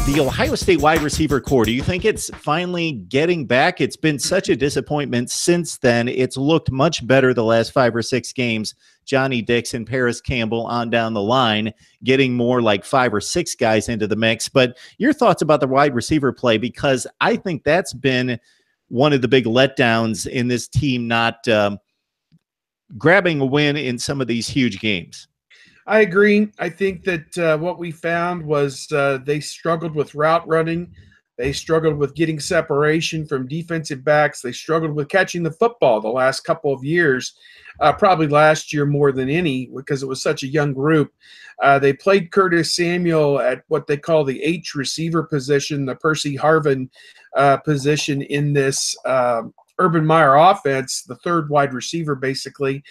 The Ohio State wide receiver core, do you think it's finally getting back? It's been such a disappointment since then. It's looked much better the last 5 or 6 games. Johnny Dixon, Paris Campbell on down the line, getting more like 5 or 6 guys into the mix. But your thoughts about the wide receiver play, because I think that's been one of the big letdowns in this team not grabbing a win in some of these huge games. I agree. I think that what we found was they struggled with route running. They struggled with getting separation from defensive backs. They struggled with catching the football the last couple of years, probably last year more than any because it was such a young group. They played Curtis Samuel at what they call the H receiver position, the Percy Harvin position in this Urban Meyer offense, the third wide receiver basically.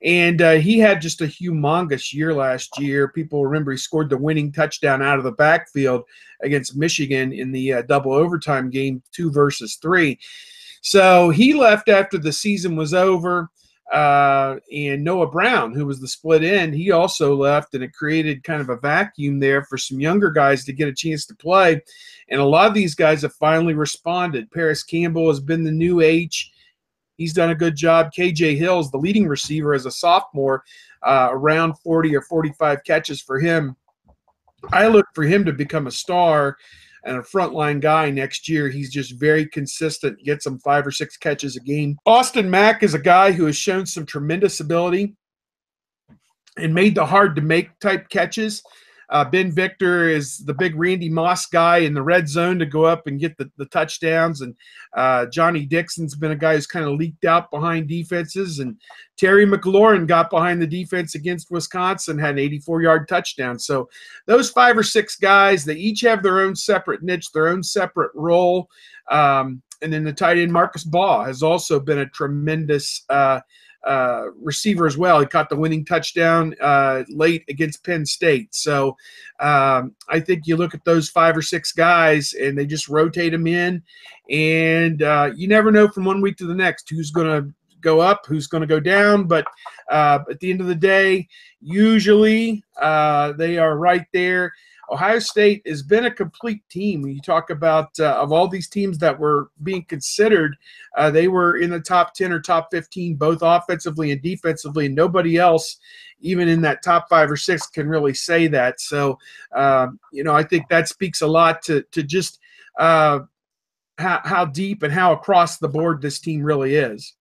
And he had just a humongous year last year. People remember he scored the winning touchdown out of the backfield against Michigan in the double overtime game, 2 versus 3. So he left after the season was over. And Noah Brown, who was the split end, he also left, and it created kind of a vacuum there for some younger guys to get a chance to play. And a lot of these guys have finally responded. Paris Campbell has been the new H. He's done a good job. KJ Hill's the leading receiver as a sophomore, around 40 or 45 catches for him. I look for him to become a star and a frontline guy next year. He's just very consistent, gets him 5 or 6 catches a game. Austin Mack is a guy who has shown some tremendous ability and made the hard-to-make type catches. Ben Victor is the big Randy Moss guy in the red zone to go up and get the touchdowns. And Johnny Dixon's been a guy who's kind of leaked out behind defenses. And Terry McLaurin got behind the defense against Wisconsin, had an 84-yard touchdown. So those 5 or 6 guys, they each have their own separate niche, their own separate role. And then the tight end Marcus Baugh has also been a tremendous receiver as well. He caught the winning touchdown late against Penn State. So I think you look at those 5 or 6 guys and they just rotate them in, and you never know from one week to the next who's going to go up, who's going to go down. But at the end of the day, usually they are right there. Ohio State has been a complete team. When you talk about of all these teams that were being considered, they were in the top 10 or top 15, both offensively and defensively, and nobody else, even in that top 5 or 6, can really say that. So, I think that speaks a lot to just how deep and how across the board this team really is.